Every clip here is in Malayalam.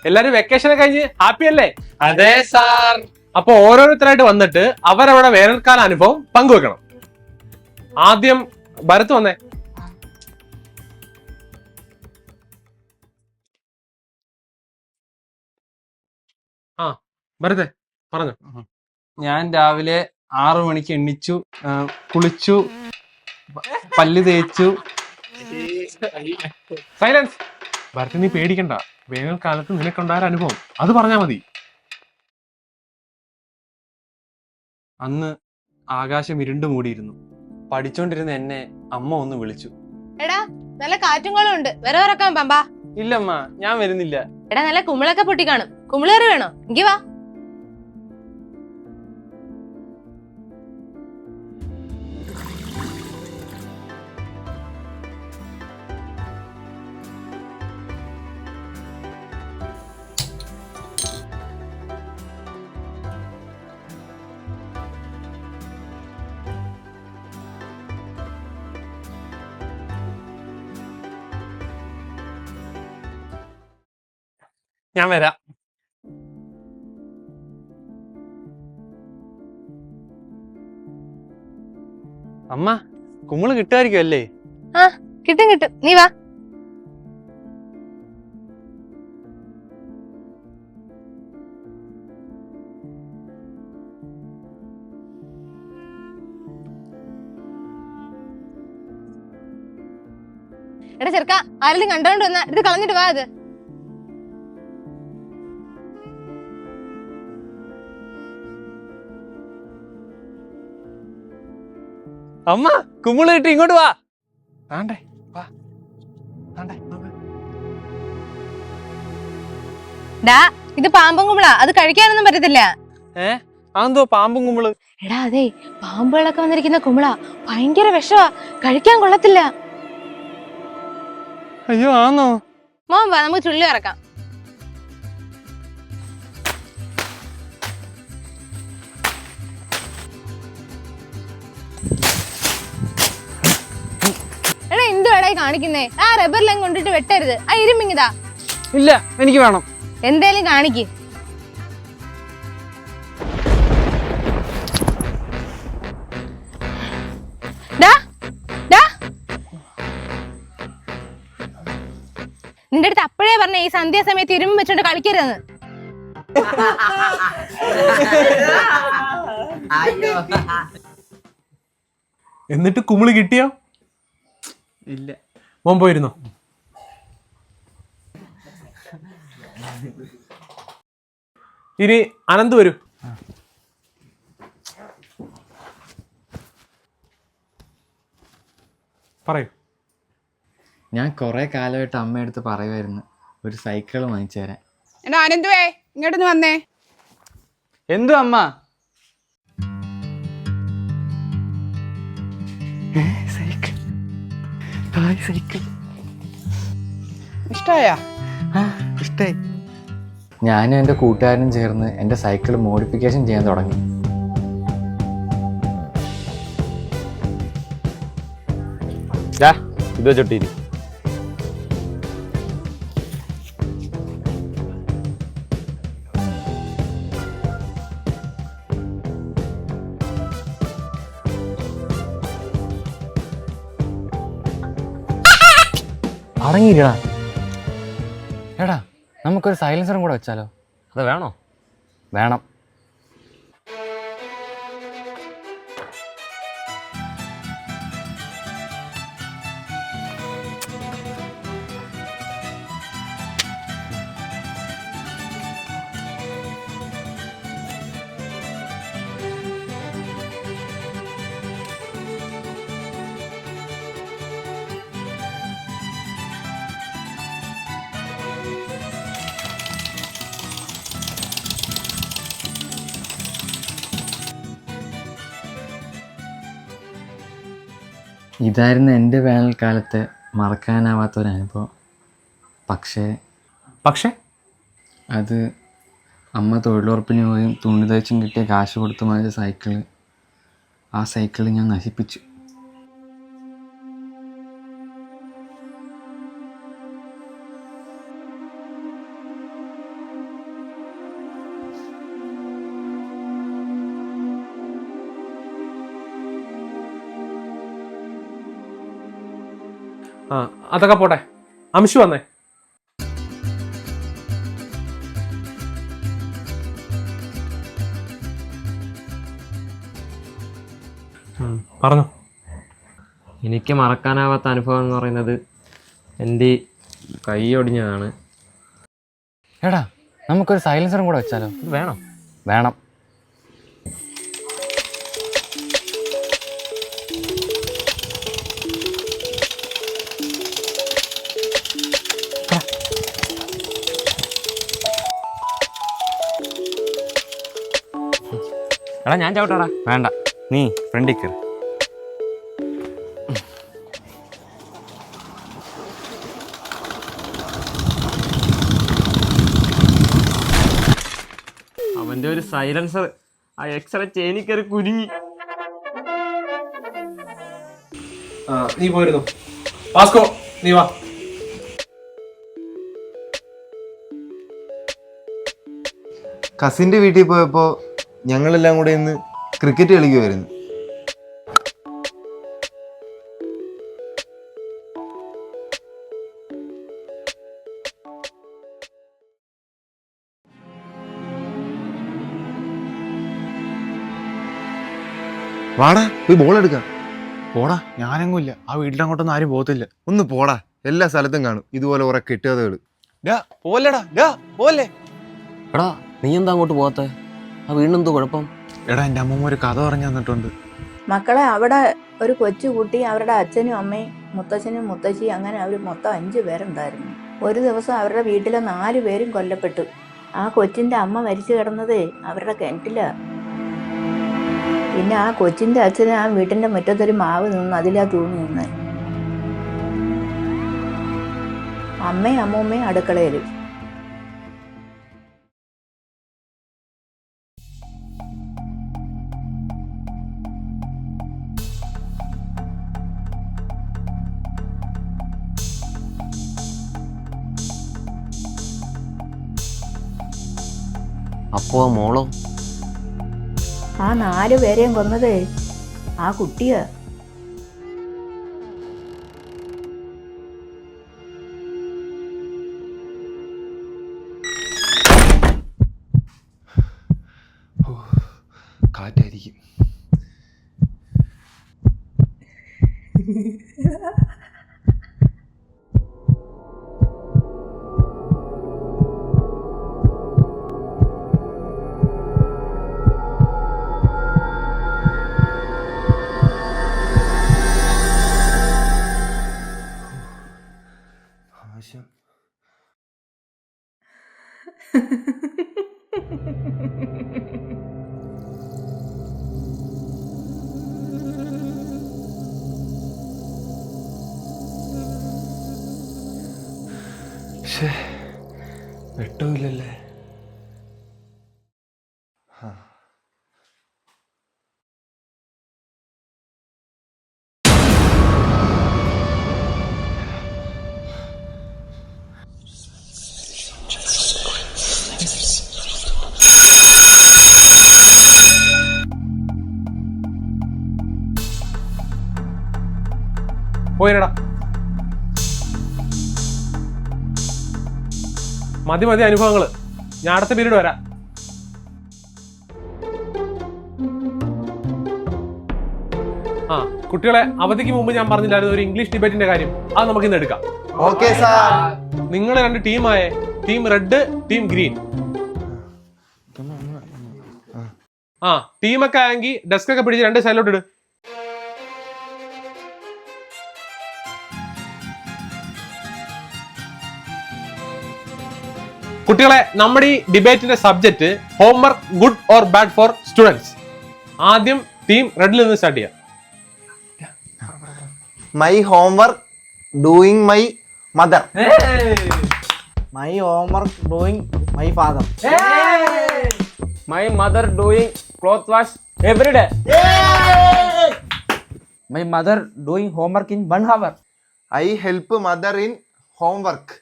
എല്ലാരും വെക്കേഷൻ കഴിഞ്ഞ് ഹാപ്പി അല്ലേ? അതെ സാർ. അപ്പൊ ഓരോരുത്തരായിട്ട് വന്നിട്ട് അവരവിടെ വേനൽക്കാല അനുഭവം പങ്കുവെക്കണം. ആദ്യം ഭരത് വന്നേ. ആ ഭരതേ പറഞ്ഞു. ഞാൻ രാവിലെ 6 മണിക്ക് എണ്ണിച്ചു, കുളിച്ചു, പല്ല് തേച്ചു. സൈലൻസ്. ഭരത് നീ പേടിക്കണ്ട, വേനൽക്കാലത്ത് നിനക്കുണ്ടായ അനുഭവം അത് പറഞ്ഞാ മതി. അന്ന് ആകാശം ഇരുണ്ടു മൂടിയിരുന്നു. പഠിച്ചോണ്ടിരുന്ന എന്നെ അമ്മ ഒന്ന് വിളിച്ചു. എടാ നല്ല കാറ്റും ഉണ്ട്, വരെ ഇറക്കാൻ പമ്പാ. ഇല്ലമ്മ, ഞാൻ വരുന്നില്ല. എടാ നല്ല കുമിളൊക്കെ പൊട്ടി കാണും, കുമിളേറി വേണോ? എങ്കി വാ. ഞാൻ വരാം. അമ്മ, കുമിള് കിട്ടുമായിരിക്കും അല്ലേ? ആ കിട്ടും കിട്ടും, നീ വാ. എടാ ചെറുക്ക, ആരെങ്കിലും കണ്ടോണ്ട് വന്നാ ഇത് കളഞ്ഞിട്ട് വാ. അത് അമ്മ, കുമിള് കിട്ടി, ഇങ്ങോട്ട് വാ. ആണ്ടേ വാ. ആണ്ടേ ഡാ, ഇത് പാമ്പും കുമിളാ, അത് കഴിക്കാനൊന്നും പറ്റത്തില്ല. അതെന്തോ പാമ്പും കുമിള്? എടാ അതെ, പാമ്പുകളൊക്കെ വന്നിരിക്കുന്ന കുമിള ഭയങ്കര വിഷമാ, കഴിക്കാൻ കൊള്ളത്തില്ല. അയ്യോ, ആന്നോ? മോൻ വാ, നമുക്ക് ചുള്ളി ഇറക്കാം. എടാ എന്തുവാടാ കാണിക്കുന്നേ? ആ റബ്ബറിലും കൊണ്ടിട്ട് വെട്ടരുത്, ആ ഇരുമ്പിങ്ങിതാ. ഇല്ല, എനിക്ക് വേണം. എന്തേലും കാണിക്ക്. നിന്റെ അടുത്ത് അപ്പോഴേ പറഞ്ഞ ഈ സന്ധ്യാസമയത്ത് ഇരുമ്പ് വെച്ചോണ്ട് കളിക്കരുതെന്ന്. എന്നിട്ട് കുമിള് കിട്ടിയോ? ഇല്ല. മോൻ പോയിരുന്നോ? ഇനി അനന്ത് വരൂ. പറയൂ. ഞാൻ കുറെ കാലമായിട്ട് അമ്മയടുത്ത് പറയുമായിരുന്നു ഒരു സൈക്കിൾ വാങ്ങിച്ചു തരാൻ. എന്നാ അനന്തുവേ, ഇങ്ങോട്ടൊന്ന് വന്നേ. എന്തു അമ്മ? സൈക്കിൾ ഇഷ്ടായാ? ഇഷ്ടായി. ഞാനും എൻ്റെ കൂട്ടുകാരനും ചേർന്ന് എൻ്റെ സൈക്കിൾ മോഡിഫിക്കേഷൻ ചെയ്യാൻ തുടങ്ങി. ഇത് വെച്ചോട്ടിരി. അടങ്ങിയില്ലടാ. എടാ, നമുക്കൊരു സൈലൻസറും കൂടെ വെച്ചാലോ? അത് വേണോ? വേണം. ഇതായിരുന്നു എൻ്റെ വേനൽക്കാലത്തെ മറക്കാനാവാത്തൊരനുഭവം. പക്ഷേ അത് അമ്മ തൊഴിലുറപ്പിന് പോയും തുണി തയ്ച്ചും കിട്ടിയ കാശ് കൊടുത്ത് വാങ്ങിയ സൈക്കിള്, ആ സൈക്കിള് ഞാൻ നശിപ്പിച്ചു. ആ അതൊക്കെ പോട്ടെ, അംശു വന്നേ. പറഞ്ഞു. എനിക്ക് മറക്കാനാവാത്ത അനുഭവം എന്ന് പറയുന്നത് എൻ്റെ കൈ ഒടിഞ്ഞതാണ്. എടാ നമുക്കൊരു സൈലൻസറും കൂടെ വെച്ചാലോ? വേണം. വേണം. എടാ ഞാൻ ചവിട്ടാടാ. വേണ്ട, നീ ഫ്രണ്ടിൽ കയറി. അവൻ്റെ ഒരു സൈലൻസർ ആ എക്സ്ട്രാ ചെയിനിൽ കയറി കുരുങ്ങി. നീ പോയിരുന്നു. വാസ്കോ നീ വാ. കസിൻ്റെ വീട്ടിൽ പോയപ്പോൾ ഞങ്ങളെല്ലാം കൂടെ ഇന്ന് ക്രിക്കറ്റ് കളിക്കുമായിരുന്നു. വാടാ പോയി ബോൾ എടുക്കാം. പോടാ, ഞാനെങ്ങുമില്ല. ആ വീട്ടിൽ അങ്ങോട്ടൊന്നും ആരും പോകത്തില്ല. ഒന്ന് പോടാ, എല്ലാ സ്ഥലത്തും കാണും ഇതുപോലെ കുറെ കെട്ടുകഥകൾ. പോലെടാ പോലെ. എടാ നീ എന്താ അങ്ങോട്ട് പോകാത്തെ? ആ വീടിനെന്തോ കുഴപ്പം? എടാ എൻ്റെ അമ്മൂമ്മ ഒരു കഥ പറഞ്ഞു തന്നിട്ടുണ്ട്. മക്കളെ, അവിടെ ഒരു കൊച്ചു കുട്ടി അവരുടെ അച്ഛനും അമ്മയും മുത്തച്ഛനും മുത്തശ്ശിയും അങ്ങനെ അവർ മൊത്തം 5 പേരുണ്ടായിരുന്നു. ഒരു ദിവസം അവരുടെ വീട്ടിലെ 4 പേരും കൊല്ലപ്പെട്ടു. ആ കൊച്ചിൻ്റെ അമ്മ മരിച്ചു കിടന്നത് അവരുടെ കിണറ്റിലാണ്. പിന്നെ ആ കൊച്ചിൻ്റെ അച്ഛന് ആ വീട്ടിൻ്റെ മുറ്റത്തൊരു മാവ് നിന്ന് അതിലാ തൂങ്ങി നിന്ന്. അമ്മയും അമ്മൂമ്മയും അടുക്കളയിൽ. അപ്പോ മോളോ? ആ 4 പേരെയും കൊന്നത് ആ കുട്ടിയാ. കാറ്റായിരിക്കും. വെട്ടമില്ലല്ലേ. പോയിരടാ. മതി അനുഭവങ്ങള്. ഞാൻ അടുത്ത പീരീഡ് വരാം. ആ കുട്ടികളെ, അവധിക്ക് മുമ്പ് ഞാൻ പറഞ്ഞില്ലായിരുന്നു ഒരു ഇംഗ്ലീഷ് ഡിബേറ്റിന്റെ കാര്യം. അത് നമുക്ക് ഇന്ന് എടുക്കാം. Okay sir. നിങ്ങൾ 2 ടീമായേ, ടീം റെഡ്, ടീം ഗ്രീൻ. ആ ടീമൊക്കെ ആയെങ്കിൽ ഡെസ്ക് ഒക്കെ പിടിച്ച് 2 സൈഡിലോട്ട് ഇട്. കുട്ടികളെ, നമ്മുടെ ഈ ഡിബേറ്റിന്റെ subject homework good or bad for students. ആദ്യം ടീം റെഡിൽ നിന്ന് സ്റ്റാർട്ട് ചെയ്യാം. My homework doing my mother. My homework doing my father. My mother doing cloth wash every day. My mother doing homework in 1 hour. I help mother in homework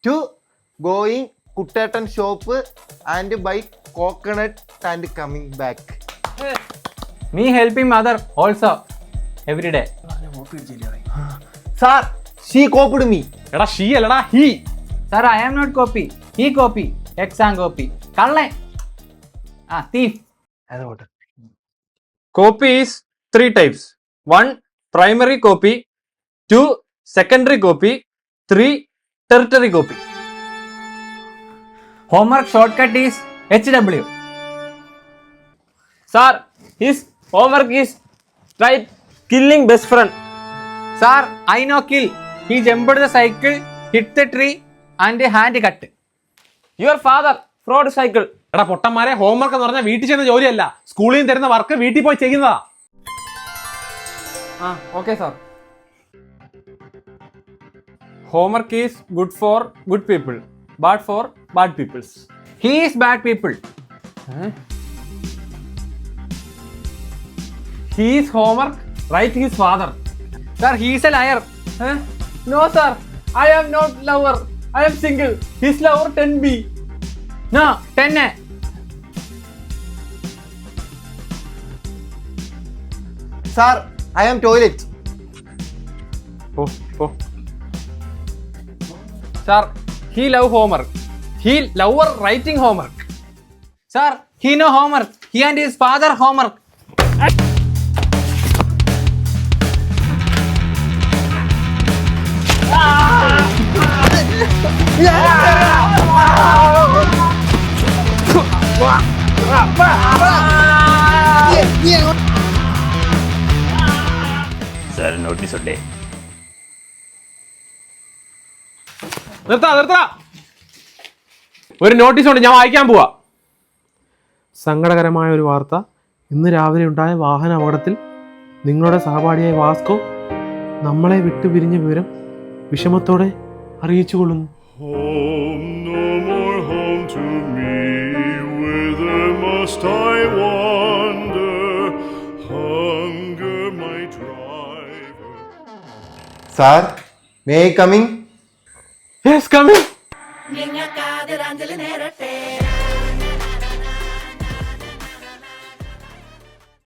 to going Kuttettan shop and buy coconut and coming back. Me helping mother also every day. Sir, she copied me. എടാ ഷീ അല്ലടാ he. Sir, I am not copy. He copy. Exam copy. Kallan. Thief. Copy is 3 types. 1. Primary copy. 2. Secondary copy. 3. Tertiary copy. Homework shortcut is HW. Sir, his homework is try killing best friend. Sir, I know kill. He jumped the cycle, hit the tree, and hand cut. Your father fraud cycle. എടാ പൊട്ടന്മാരെ, ഹോംവർക്ക് എന്ന് പറഞ്ഞാൽ വീട്ടിൽ ചെയ്യുന്ന ജോലിയല്ല, സ്കൂളിൽ നിന്ന് തരുന്ന വർക്ക് വീട്ടിൽ പോയി ചെയ്യുന്നതാ. Okay, sir. Homework is good for good people, bad for bad peoples. He is bad people. He is homework, write his father. Sir, he is a liar. No, sir. I am not lover. I am single. His lover 10B. No, 10A. Sir, I am toilet. Sir, he love homework. He lover writing homework. Sir, he no homework. He and his father homework. Sir, notice today. നിർത്താ. ഒരു നോട്ടീസ് ഉണ്ട്, ഞാൻ വായിക്കാൻ പോവാ. സങ്കടകരമായ ഒരു വാർത്ത. ഇന്ന് രാവിലെ ഉണ്ടായ വാഹന അപകടത്തിൽ നിങ്ങളുടെ സഹപാഠിയായ വാസ്കോ നമ്മളെ വിട്ടുപിരിഞ്ഞ വിവരം വിഷമത്തോടെ അറിയിച്ചു കൊള്ളുന്നു. Home, no more home to me, whither must I wander? Hunger my driver. Sir, may I coming? Yes, coming. നിങ്ങൾക്കാതിരാഞ്ജലി നേരട്ടെ.